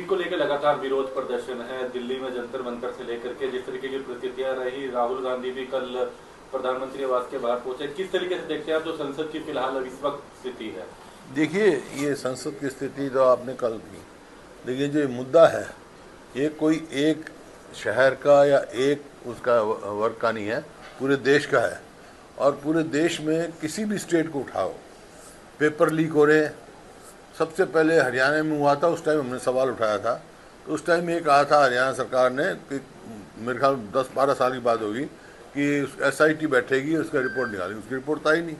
NEET को लेकर लगातार विरोध प्रदर्शन है दिल्ली में जंतर मंतर से लेकर के, जिस तरीके की प्रतिक्रिया रही, राहुल गांधी भी कल प्रधानमंत्री आवास के बाहर पहुंचे। किस तरीके से देखते हैं आप जो संसद की फिलहाल इस वक्त स्थिति है? देखिए, ये संसद की स्थिति तो आपने कल की, लेकिन जो मुद्दा है ये कोई एक शहर का या एक उसका वर्ग का नहीं है, पूरे देश का है। और पूरे देश में किसी भी स्टेट को उठाओ, पेपर लीक हो रहे हैं। सबसे पहले हरियाणा में हुआ था, उस टाइम हमने सवाल उठाया था। तो उस टाइम ये कहा था हरियाणा सरकार ने कि मेरे ख्याल 10-12 साल की बात होगी कि SIT बैठेगी, उसका रिपोर्ट निकालेगी। उसकी रिपोर्ट आई नहीं।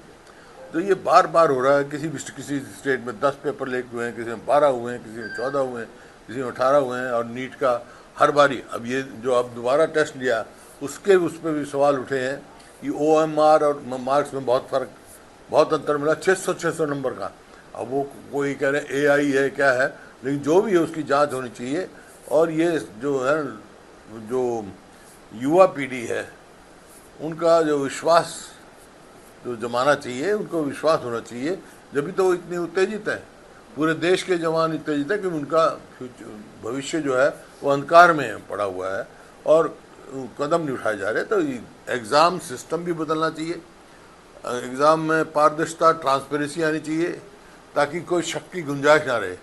तो ये बार बार हो रहा है। किसी स्टेट में 10 पेपर लीक हुए हैं, किसी में 12 हुए हैं, किसी में 14 हुए हैं, किसी में 18 हुए हैं। और नीट का हर बारी, अब ये जो अब दोबारा टेस्ट लिया उस पर भी सवाल उठे हैं कि OMR और मार्क्स में बहुत अंतर मिला, 600 नंबर का। अब वो कोई कह रहे हैं AI है, क्या है, लेकिन जो भी है उसकी जांच होनी चाहिए। और ये जो है, जो युवा पीढ़ी है, उनका जो विश्वास जो जमाना चाहिए, उनको विश्वास होना चाहिए। जब भी तो वो इतनी उत्तेजित है, पूरे देश के जवान उत्तेजित है कि उनका भविष्य जो है वो अंधकार में पड़ा हुआ है और कदम नहीं उठाए जा रहे। तो एग्ज़ाम सिस्टम भी बदलना चाहिए। एग्ज़ाम में पारदर्शिता, ट्रांसपेरेंसी आनी चाहिए, ताकि कोई शक की गुंजाइश ना रहे।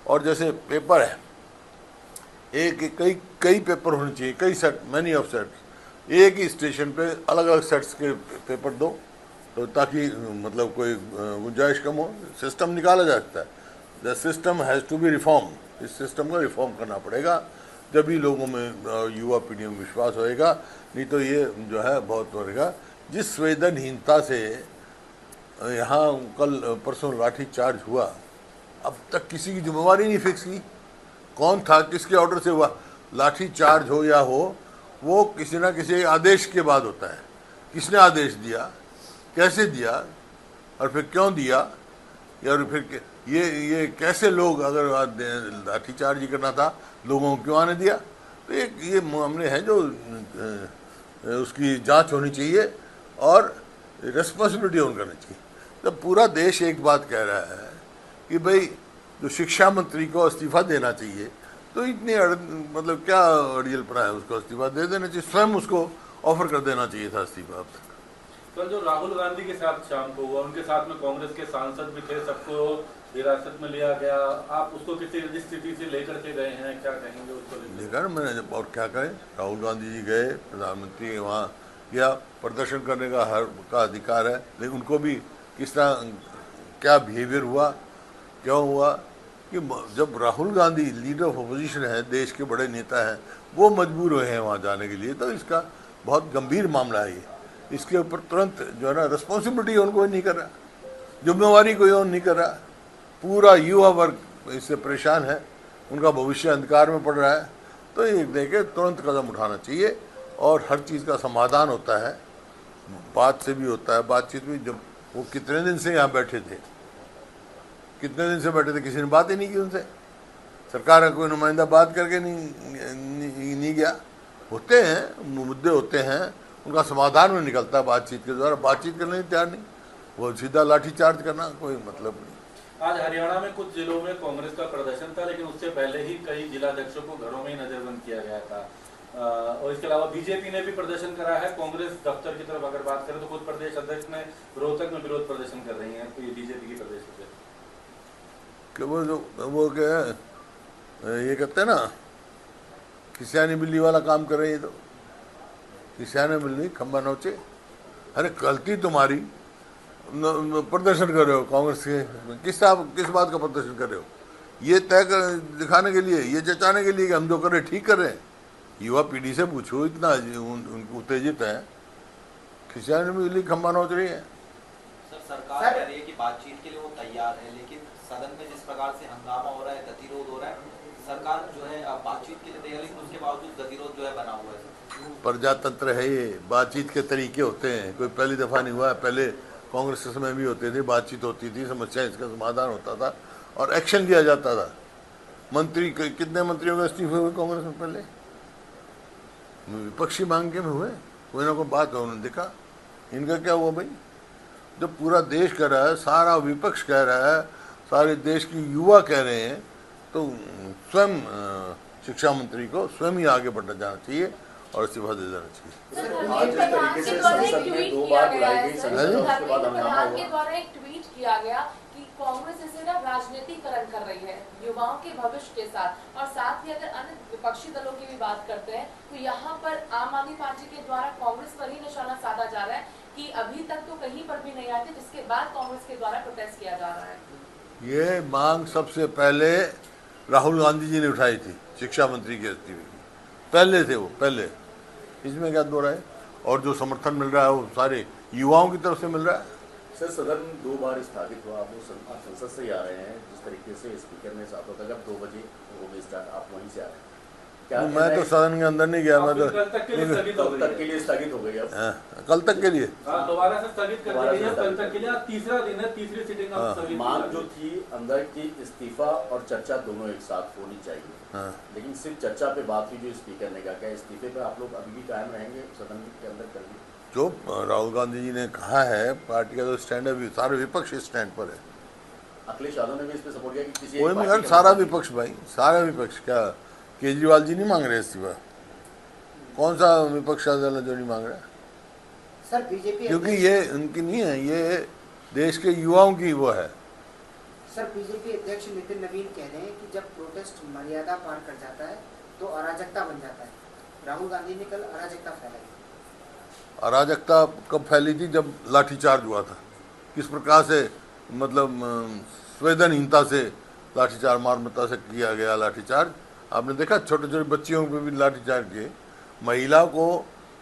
और जैसे पेपर है, कई पेपर होने चाहिए, कई सेट, मैनी ऑफ सेट्स। एक ही स्टेशन पे अलग अलग सेट्स के पेपर दो, तो ताकि मतलब कोई गुंजाइश कम हो। सिस्टम निकाला जा सकता है। The system has to be reform. इस सिस्टम को रिफॉर्म करना पड़ेगा, जब भी लोगों में, युवा पीढ़ी में विश्वास होएगा। नहीं तो ये जो है बहुत बढ़ेगा। जिस संवेदनहीनता से यहाँ कल परसों लाठी चार्ज हुआ, अब तक किसी की जिम्मेवारी नहीं फिक्स की। कौन था, किसके ऑर्डर से हुआ लाठी चार्ज हो या हो, वो किसी ना किसी आदेश के बाद होता है। किसने आदेश दिया, कैसे दिया, और फिर क्यों दिया, या फिर ये कैसे लोग, अगर लाठी चार्ज ही करना था, लोगों को क्यों आने दिया। तो ये मामले हैं जो उसकी जांच होनी चाहिए और रिस्पॉन्सिबिलिटी ऑन करनी चाहिए। जब पूरा देश एक बात कह रहा है कि भाई जो शिक्षा मंत्री को इस्तीफा देना चाहिए, तो इतनी मतलब क्या अड़ियलपना है, उसको इस्तीफा दे देना चाहिए। स्वयं उसको ऑफर कर देना चाहिए था इस्तीफा। अब तक कल जो राहुल गांधी के साथ शाम को हुआ, उनके साथ में कांग्रेस के सांसद भी थे, सबको हिरासत में लिया गया। आप उसको किसी स्थिति से लेकर के गए हैं, क्या कहेंगे उसको लेकर? मैंने जब, और क्या करें, राहुल गांधी जी गए, प्रधानमंत्री वहाँ गया, प्रदर्शन करने का हर का अधिकार है। लेकिन उनको भी किस तरह क्या बिहेवियर हुआ, क्यों हुआ, कि जब Rahul Gandhi leader of opposition है, देश के बड़े नेता हैं, वो मजबूर हुए हैं वहाँ जाने के लिए, तो इसका बहुत गंभीर मामला है ये। इसके ऊपर तुरंत जो है ना, रिस्पॉन्सिबिलिटी उनको नहीं कर रहा, जिम्मेवारी कोई और नहीं कर रहा। पूरा युवा वर्ग इससे परेशान है, उनका भविष्य अंधकार में पड़ रहा है। तो ये देखे तुरंत कदम उठाना चाहिए। और हर चीज़ का समाधान होता है, बात से भी होता है, बातचीत भी। जब वो कितने दिन से यहाँ बैठे थे, किसी ने बात ही नहीं की उनसे। सरकार का कोई नुमाइंदा बात करके नहीं गया। होते हैं मुद्दे, होते हैं, उनका समाधान में निकलता है बातचीत के द्वारा। बातचीत करने तैयार नहीं, वो सीधा लाठीचार्ज करना कोई मतलब नहीं। आज हरियाणा में कुछ जिलों में कांग्रेस का प्रदर्शन था, लेकिन उससे पहले ही कई जिलाध्यक्षों को घरों में ही नजरबंद किया गया था। और इसके अलावा बीजेपी ने भी प्रदर्शन करा है। कांग्रेस दफ्तर की तरफ अगर बात करें तो खुद प्रदेश अध्यक्ष ने रोहतक में विरोध प्रदर्शन कर रही है, तो ये बीजेपी की प्रदेश वो क्या ये कहते हैं ना, किसानी बिल्ली वाला काम कर रही है। तो किसानी बिल्ली खंबा नोचे। अरे गलती तुम्हारी, प्रदर्शन कर रहे हो कांग्रेस के, किस बात का प्रदर्शन कर रहे हो? ये तय कर दिखाने के लिए, ये जताने के लिए कि हम जो कर रहे ठीक कर रहे हैं। युवा पीढ़ी से पूछो, इतना उत्तेजित है, किसानी बिल्ली खंबा नोच रही है। सरकार कह रही है कि बातचीत के लिए वो तैयार है, लेकिन सदन में जिस प्रकार से हंगामा हो रहा है, गतिरोध हो रहा है, सरकार जो है बातचीत के लिए तैयार, लेकिन उसके बावजूद गतिरोध जो है बना हुआ है। प्रजातंत्र है ये, बातचीत के तरीके होते हैं। कोई पहली दफ़ा नहीं हुआ है, पहले कांग्रेस के समय भी होते थे, बातचीत होती थी, समस्या इसका समाधान होता था और एक्शन लिया जाता था। मंत्री, कितने मंत्रियों के इस्तीफे हुए कांग्रेस में पहले? विपक्षी मांग के में हुए, कोई ना कोई बात है, उन्होंने देखा। इनका क्या हुआ भाई? जब पूरा देश कह रहा है, सारा विपक्ष कह रहा है, सारे देश की युवा कह रहे हैं तो स्वयं शिक्षा मंत्री को स्वयं ही आगे बढ़ना जाना चाहिए और इस्तीफा दे देना चाहिए। आज जिस तरीके से संसद में 2 बार बुलाई गई संसद, उसके बाद हंगामा हुआ। के द्वारा एक ट्वीट किया गया कि कांग्रेस इसे ना राजनीतिकरण कर रही है युवाओं के भविष्य के साथ, और साथ ही अगर अन्य विपक्षी दलों की भी बात करते हैं तो यहाँ पर आम आदमी पार्टी के द्वारा कांग्रेस पर ही निशाना साधा जा रहा है कि अभी तक तो कहीं पर भी नहीं आए थे, जिसके बाद कांग्रेस के द्वारा प्रोटेस्ट किया जा रहा है। ये मांग सबसे पहले राहुल गांधी जी ने उठाई थी, शिक्षा मंत्री के इस्तीफे की, पहले थे वो, पहले। इसमें क्या दो रहा है? और जो समर्थन मिल रहा है वो सारे युवाओं की तरफ से मिल रहा है। सर, सदन 2 बार स्थगित हुआ, आप संसद से ही आ रहे हैं, जिस तरीके से स्पीकर ने साफ तक अब 2 बजे हो गए स्टार्ट, आप वहीं से आ रहे हैं। मैं तो सदन के अंदर नहीं गया, मैं तो कल तक के लिए स्थगित हो गई है। के लिए स्थगित हो गई अब। कल तक के लिए दोबारा से स्थगित कर दी गई है, कल तक के लिए। आज तीसरा दिन है, तीसरी सीटिंग अब स्थगित। मांग जो थी अंदर की इस्तीफा और चर्चा दोनों एक साथ होनी चाहिए, लेकिन सिर्फ चर्चा पे बात हुई जो स्पीकर ने कहा। क्या इस्तीफे पे आप लोग अभी भी कायम रहेंगे सदन के अंदर कर दी? जो राहुल गांधी जी ने कहा है, पार्टी का जो स्टैंड है, सारे विपक्ष इस स्टैंड पर है। अखिलेश यादव ने भी इस पे सपोर्ट किया कि किसी कोई मगर सारा विपक्ष भाई, सारा विपक्ष। क्या केजरीवाल जी नहीं मांग रहे इस्तीफा? कौन सा विपक्ष दल है जो नहीं मांग रहा? सर बीजेपी, क्योंकि ये उनकी नहीं है, ये देश के युवाओं की वो है। सर बीजेपी अध्यक्ष नितिन नवीन कह रहे हैं कि जब प्रोटेस्ट मर्यादा पार कर जाता है तो अराजकता बन जाता है। राहुल गांधी ने कल अराजकता फैलाई। अराजकता कब फैली थी? जब लाठीचार्ज हुआ था। किस प्रकार से, मतलब संवेदनहीनता से लाठीचार्ज, मारमत्ता से किया गया लाठीचार्ज। आपने देखा छोटे छोटे बच्चियों पे भी लाठीचार्ज किए। महिला को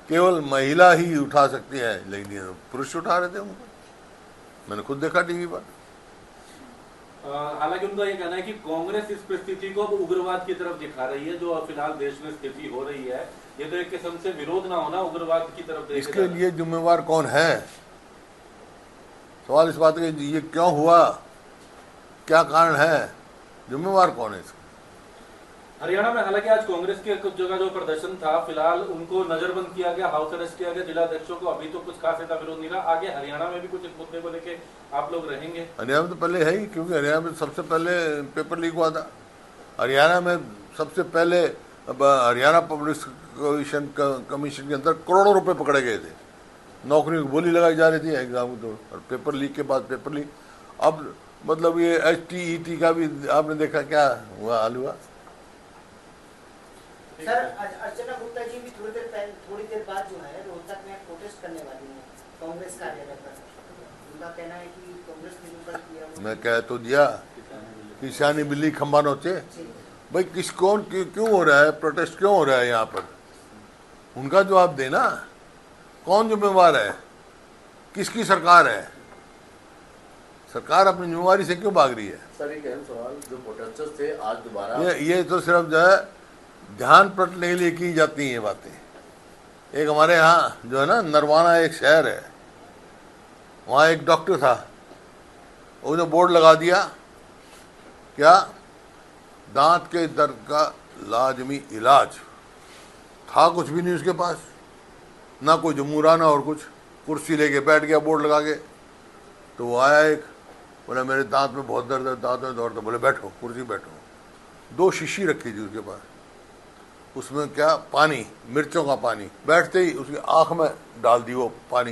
केवल महिला ही उठा सकती है, लेकिन ये पुरुष उठा रहे थे उनको, मैंने खुद देखा टीवी पर। हालांकि उनका ये कहना है कि कांग्रेस इस परिस्थिति को अब उग्रवाद की तरफ दिखा रही है, जो फिलहाल देश में स्थिति हो रही है। ये तो एक किस्म से विरोध ना होना, उग्रवाद की तरफ। इसके लिए जिम्मेवार कौन है? सवाल इस बात का, ये क्यों हुआ, क्या कारण है, जिम्मेवार कौन है इसका? हरियाणा में हालांकि आज कांग्रेस के कुछ जगह जो प्रदर्शन था, फिलहाल उनको नजरबंद किया गया, हाउस अरेस्ट किया गया जिला अध्यक्षों को। अभी तो कुछ खास ऐसा विरोध नहीं रहा। आगे हरियाणा में भी कुछ इस मुद्दे को लेके आप लोग रहेंगे? हरियाणा में तो पहले है ही, क्योंकि हरियाणा में सबसे पहले पेपर लीक हुआ था। हरियाणा में सबसे पहले हरियाणा पब्लिक कमीशन के अंदर करोड़ों रुपए पकड़े गए थे। नौकरियों की बोली लगाई जा रही थी एग्जाम के, और पेपर लीक के बाद पेपर लीक। अब मतलब ये HTET का भी आपने देखा क्या हुआ, हाल हुआ। सर अर्चना गुप्ता जी भी थोड़ी देर बाद जो है रोहतक में प्रोटेस्ट करने वाली है कांग्रेस कार्यालय पर। उनका कहना है कि कांग्रेस ने जो कर किया, मैं कह तो दिया कि सियानी बिल्ली खंबा नोचे। भाई किस कौन क्यों हो रहा है प्रोटेस्ट, क्यों हो रहा है यहाँ पर? उनका जवाब देना। कौन जिम्मेवार है? किसकी सरकार है? सरकार अपनी जिम्मेवारी से क्यों भाग रही है? सर एक अहम सवाल, जो प्रोटेस्टर्स थे आज दोबारा, ये तो सिर्फ जो है ध्यान पटने के लिए की जाती हैं ये बातें। एक हमारे यहाँ जो है ना, नरवाना एक शहर है, वहाँ एक डॉक्टर था, उसने बोर्ड लगा दिया, क्या दांत के दर्द का लाजमी इलाज। था कुछ भी नहीं उसके पास, ना कोई जमूरा ना और कुछ। कुर्सी लेके बैठ गया बोर्ड लगा के। तो वो आया एक, बोला मेरे दांत में बहुत दर्द है, दांत में दौड़ता। बोले बैठो, कुर्सी बैठो। 2 शीशी रखी थी उसके पास, उसमें क्या पानी, मिर्चों का पानी। बैठते ही उसकी आंख में डाल दी वो पानी।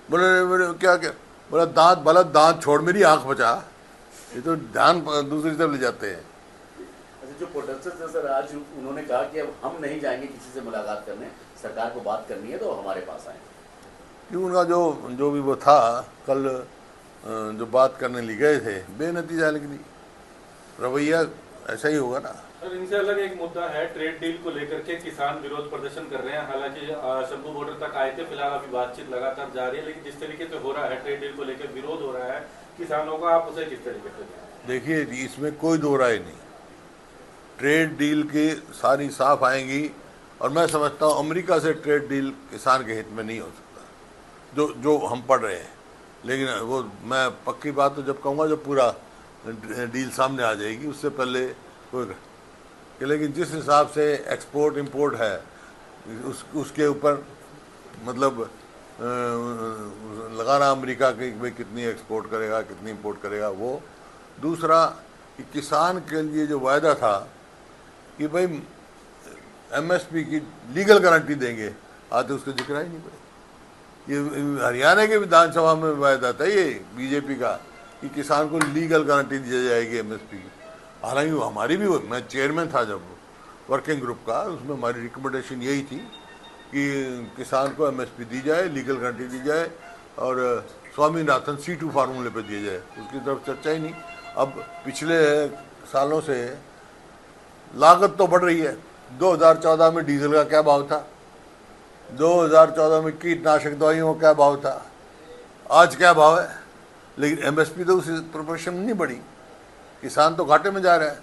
बोले मेरे क्या क्या, बोला दांत, भला दांत छोड़, मेरी आंख बचा। ये तो ध्यान दूसरी तरफ ले जाते हैं। अच्छा, जो प्रोटेस्टर्स है सर, आज उन्होंने कहा कि अब हम नहीं जाएंगे किसी से मुलाकात करने, सरकार को बात करनी है तो हमारे पास आए। क्यों? उनका जो भी वो था कल, जो बात करने लिए गए थे, बेनतीजा निकली। रवैया ऐसा ही होगा ना। सर इनसे अलग एक मुद्दा है, ट्रेड डील को लेकर के किसान विरोध प्रदर्शन कर रहे हैं। हालांकि शंभू बॉर्डर तक आए थे, फिलहाल अभी बातचीत लगातार जारी है, लेकिन जिस तरीके से हो रहा है ट्रेड डील को लेकर विरोध हो रहा है किसानों का, आप उसे किस तरीके से? देखिए इसमें कोई दो राय नहीं। ट्रेड डील की सारी साफ आएंगी, और मैं समझता हूँ अमेरिका से ट्रेड डील किसान के हित में नहीं हो सकता, जो हम पढ़ रहे हैं। लेकिन वो मैं पक्की बात तो जब कहूँगा जब पूरा डील सामने आ जाएगी, उससे पहले कोई। लेकिन जिस हिसाब से एक्सपोर्ट इंपोर्ट है उसके ऊपर मतलब लगाना अमेरिका की भाई कितनी एक्सपोर्ट करेगा कितनी इंपोर्ट करेगा। वो दूसरा कि किसान के लिए जो वायदा था कि भाई एमएसपी की लीगल गारंटी देंगे, आज तो उसका जिक्र ही नहीं पड़ा। ये हरियाणा के विधानसभा में वायदा था ये बीजेपी का कि किसान को लीगल गारंटी दी जाएगी एमएसपी की। हालांकि हमारी भी, मैं चेयरमैन था जब वर्किंग ग्रुप का, उसमें हमारी रिकमेंडेशन यही थी कि किसान को एमएसपी दी जाए, लीगल गारंटी दी जाए और स्वामीनाथन C2 फार्मूले पे दिया जाए। उसकी तरफ चर्चा ही नहीं। अब पिछले सालों से लागत तो बढ़ रही है। 2014 में डीजल का क्या भाव था, 2014 में कीटनाशक दवाइयों का क्या भाव था, आज क्या भाव है, लेकिन एमएसपी तो उसी प्रोपोर्शन में नहीं बढ़ी। किसान तो घाटे में जा रहा है।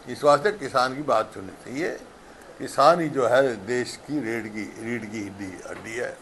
इस वास्ते किसान की बात सुननी चाहिए। किसान ही जो है देश की रीढ़ की हड्डी है।